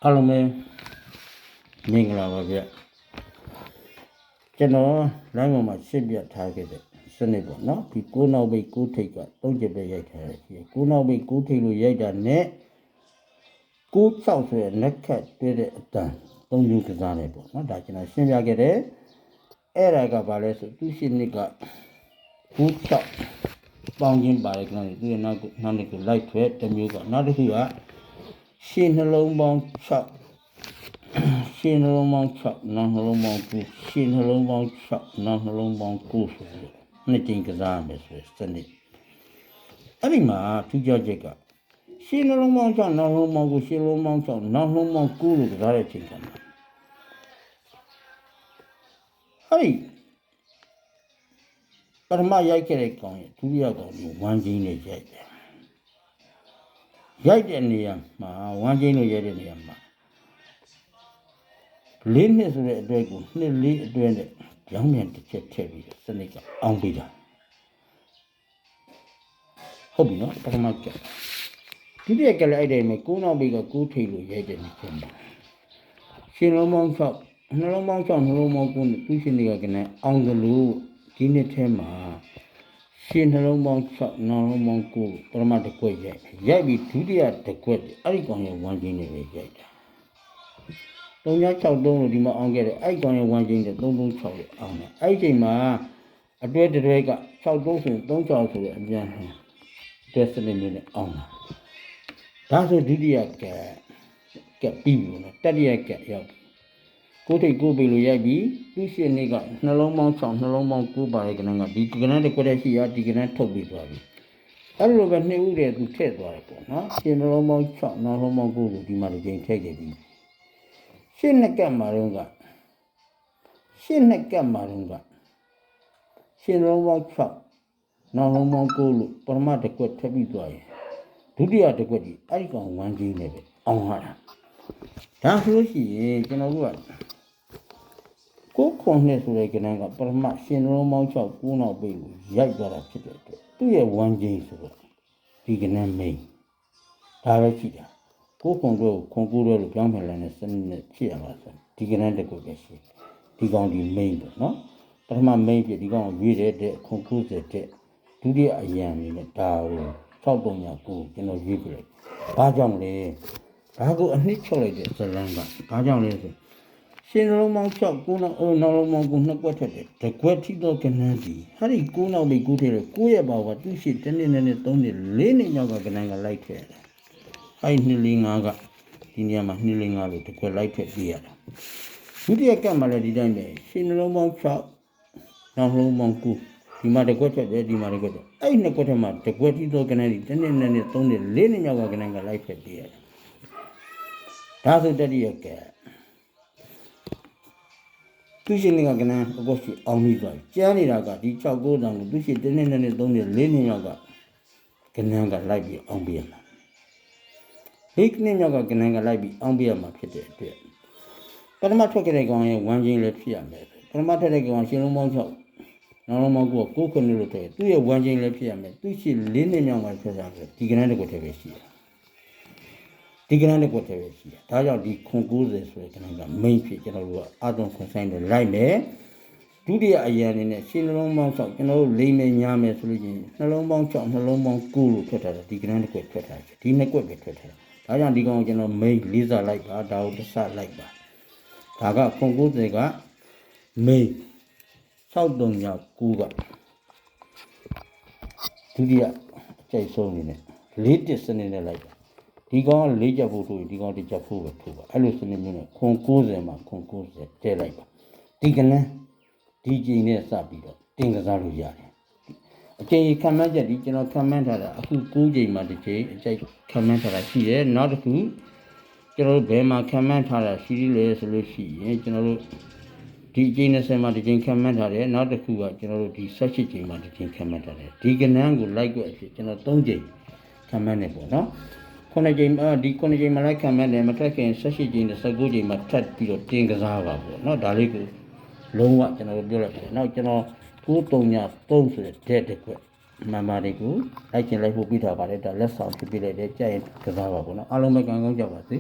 အားလုံးပဲမင်္ဂလာပါဗျကျွန်တော်လိုင်းပေါ်မှာရှင်းပြထားခဲ့တဲ့စနစ်ပေါ့နော်ဒီ9နောက်ပိတ်9ထိပ်က3ချက်ပဲရိုက်ထားတယ်ရှိတယ်9နောက်ပိတ်9ထိပ်လို့ရိုက်တာနဲ့9 6ဆိုရလက်ခတ်တွေ့တဲ့အတန်3မျိုးကစားနေပေါ့နော်ဒါကျွန်တော်ရှင်းပြခဲ့တယ်အဲ့ဒါကဘာလဲဆိုသူရှိနှစ်က9 6ပေါင်းခြင်းပါတယ်ကျွန်တော်ဒီနောက်နှစ်ကိုလိုက်ထွက်တစ်မျိုးကနောက်တစ်ခုကရှင်းနှလုံးပေါင်း6ရှင်းနှလုံးပေါင်း6နောက်နှလုံးပေါင်း9ရှင်းနှလုံးပေါင်း6နောက်နှလုံးပေါင်း9ဆိုပြီးနှစ်ကြိမ်ကစားရမယ်ဆိုစနစ်အဲ့ဒီမှာထူးခြားချက်ကရှင်းနှလုံးပေါင်း6နောက်နှလုံးပေါင်း9ရှင်းနှလုံးပေါင်း6နောက်နှလုံးပေါင်း9လို့ကစားတဲ့အချိန်ကမှာအဲ့ဒီပထမရိုက်ခဲ့တဲ့ကောင်ရဲ့ဒုတိယကောင်ကိုဝမ်းချင်းနဲ့ရိုက်တယ်ရိုက်တဲ့နေရာမှာဝမ်းချင်းလို့ရိုက်တဲ့နေရာမှာ၄နှစ်ဆိုတဲ့အတွက်ကိုနှစ်၄အတွက်နဲ့ရောင်းမြန်တစ်ချက်ထည့်ပြီးစနစ်ကအောင်ပေးတာဟုတ်ပြီနော်ပထမကဒုတိယကလည်းအဲ့ဒီမှာ9နောက်ဘေးက9ထိပ်လို့ရိုက်တဲ့နေရာမှာရှင်လုံးပေါင်း6နှလုံးပေါင်း6နှလုံးပေါင်း9နဲ့သူရှင်တွေကကနေအောင်တယ်လို့ဒီနှစ်ထဲမှာရှင်နှလုံးပေါင်း6နှလုံးပေါင်း9ပထမတစ်ခွက်ရိုက်ပြီးဒုတိယတစ်ခွက်အဲ့ဒီကောင်ရဲ့ဝမ်းချင်းနဲ့ပဲရိုက်တာ363လို့ဒီမှာအောင်ခဲ့တယ်အဲ့ကောင်ရဲ့ဝမ်းချင်းနဲ့336လို့အောင်တယ်အဲ့ဒီချိန်မှာအတွဲတွဲက63ဆိုရင်36ဆိုတဲ့အပြန်တွဲစနစ်မျိုးနဲ့အောင်တာဒါဆိုဒုတိယကပြီးပြီနော်တတိယကရောက်ကိုထိတ်ကိုပေလို့ရိုက်ပြီးသူ့ရှင်းနေကနှလုံးပေါင်း6နှလုံးပေါင်း9ပါတဲ့ကနန်းကဒီကနန်းတစ်ခွက်တည်းရှိရဒီကနန်းထုတ်ပြီးသွားပြီအဲ့လိုပဲနှစ်ဦးတည်းသူထည့်သွားတယ်ပေါ့နော်ရှင်းနှလုံးပေါင်း6နှလုံးပေါင်း9ကိုဒီမှာတစ်ချိန်ထည့်ခဲ့ပြီးရှင်းနှစ်ကတ်မှာတော့ကရှင်းနှစ်ကတ်မှာတော့ကရှင်းနှလုံးပေါင်း6နှလုံးပေါင်း9လို့ပထမတစ်ခွက်ထည့်ပြီးသွားရင်ဒုတိယတစ်ခွက်ကြီးအဲ့ဒီကောင်ဝမ်းကြီးနေပဲအောင်ရတာဒါဆိုလို့ရှိရင်ကျွန်တော်တို့ကကိုခွန်နဲ့ဆိုတဲ့ကဏ္ဍကပထမရှင်လုံးပေါင်း6 9နောက်ပိတ်ကိုရိုက်သွားတာဖြစ်တဲ့အတွက်သူ့ရဲ့ဝမ်းချင်းဆိုတော့ဒီကဏ္ဍမိန်ဒါပဲရှိတာကိုခွန်တို့ခွန်ကူတို့လို့ပြောင်းပြန်လာတဲ့စနစ်နဲ့ဖြစ်ရမှာဆိုဒီကဏ္ဍတစ်ခုပဲရှိဒီကောင်ဒီမိန်ပေါ့နော်ပထမမိန်ဖြစ်ဒီကောင်ရွေးတဲ့ခွန်ကူတဲ့ဒုတိယအရန်နေနဲ့ဒါကို6309ကျွန်တော်ရွေးပြလိုက်ဘာကြောင့်လဲဒါကိုအနှစ်ချုပ်လိုက်တဲ့ဇလန်းကဘာကြောင့်လဲဆိုရှင်လုံးပေါင်း6 9နောက်လုံးပေါင်း9နှစ်ကွက်ထက်တယ်တကွက်ထိတော့ကနန်းစီဟာဒီ9နောက်ပြီး9ထဲလို့9ရဲ့ပါကသူ့ရှိ1နှစ်2နှစ်3နှစ်4နှစ်မြောက်ကကနန်းကလိုက်ထည့်ရတယ်အဲ့2 4 5ကဒီနေရာမှာ2 4 5လို့တကွက်လိုက်ထည့်ပြရတာဒုတိယကမှလည်းဒီတိုင်းပဲရှင်လုံးပေါင်း6နောက်လုံးပေါင်း9ဒီမှာတကွက်ထက်တယ်ဒီမှာတကွက်ထက်အဲ့နှစ်ကွက်ထက်မှာတကွက်ထိတော့ကနန်းစီ1နှစ်2နှစ်3နှစ်4နှစ်မြောက်ကကနန်းကလိုက်ထည့်ပြရတယ်ဒါဆိုတတိယကသူရှင်ကကနန်းအကောရှိအောင်ပြီးသွားကျန်းနေတာကဒီ6 9တောင်ကိုသူရှင်1နှစ်2နှစ်3နှစ်4နှစ်မြောက်ကကနန်းကလိုက်ပြီးအောင်ပြရမှာဒီကနေ့မြောက်ကကနန်းကလိုက်ပြီးအောင်ပြရမှာဖြစ်တဲ့အတွက်ပထမထွက်ခဲ့တဲ့ကောင်ရဲ့ဝမ်းချင်းလည်းဖြစ်ရမယ်ပထမထွက်တဲ့ကောင်ရှင်လုံးပေါင်း6နောက်လုံးပေါင်း9 9ခုလို့ထွက်သူ့ရဲ့ဝမ်းချင်းလည်းဖြစ်ရမယ်သူရှင်4နှစ်မြောက်မှာထွက်တာဆိုဒီကနန်းတစ်ခုတည်းပဲရှိတယ်ဒီကနန်းတစ်ခုတည်းပဲရှိတယ်ဒါကြောင့်ဒီခွန်90ဆိုတဲ့ကနန်းက main ဖြစ်ကျွန်တော်တို့ကအာတုံခွန်ဆိုင်တွေလိုက်မယ်ဒုတိယအရန်အနေနဲ့ရှင်းနှလုံးပေါင်း6ကျွန်တော်တို့လိမ့်မယ်ညာမယ်ဆိုလို့ချင်းနှလုံးပေါင်း6နှလုံးပေါင်း9လို့ထွက်ထားတယ်ဒီကနန်းတစ်ခုထွက်ထားတယ်ဒီနှစ်ကွက်ပဲထွက်ထားတယ်ဒါကြောင့်ဒီကောင်ကျွန်တော် main လေးစားလိုက်ပါဒါကိုတစ်ဆလိုက်ပါဒါကခွန်90က main 6309ကဒုတိယအကျိတ်ဆုံးအနေနဲ့၄တစ်စနစ်နဲ့လိုက်ပါဒီကောင်က၄ချက်ဖို့ထိုးဒီကောင်တစ်ချက်ဖို့ပဲထိုးပါအဲ့လိုစနစ်မျိုးနဲ့ခွန်90မှာခွန်90တဲလိုက်ပါဒီကနန်းဒီကြိမ်နဲ့စပြီးတော့တင်ကစားလို့ရတယ်အကျိန်ခံမှန်းချက်ဒီကျွန်တော်ခံမှန်းထားတာအခု9ကြိမ်မှာတစ်ကြိမ်အကျိတ်ခံမှန်းထားတာရှိတယ်နောက်တစ်ခုကျွန်တော်တို့ဘယ်မှာခံမှန်းထားတာရှိလဲဆိုလို့ရှိရင်ကျွန်တော်တို့ဒီအကျိန်20မှာတစ်ကြိမ်ခံမှန်းထားတယ်နောက်တစ်ခုကကျွန်တော်တို့ဒီ18ကြိမ်မှာတစ်ကြိမ်ခံမှန်းထားတယ်ဒီကနန်းကိုလိုက်ွက်အဖြစ်ကျွန်တော်3ကြိမ်ခံမှန်းနေပေါ့နော်9ကြိမ်ဒီ9ကြိမ်မှာလိုက်ခံမဲ့တယ်မထွက်ခင်18ကြိမ်နဲ့19ကြိမ်မှာထပ်ပြီးတော့တင်ကစားပါပေါ့เนาะဒါလေးကိုလုံးဝကျွန်တော်ပြောလိုက်တယ်နောက်ကျွန်တော်933ဆိုတဲ့ dead တစ်ခွက်မှန်ပါတယ်ကိုလိုက်ချင်လိုက်ဖို့ပြီးထားပါတယ်ဒါလက်ဆောင်ဖြစ်ပြလိုက်တယ်ကြာရင်ကစားပါပေါ့เนาะအားလုံးပဲကောင်းကောင်းကြပါစေ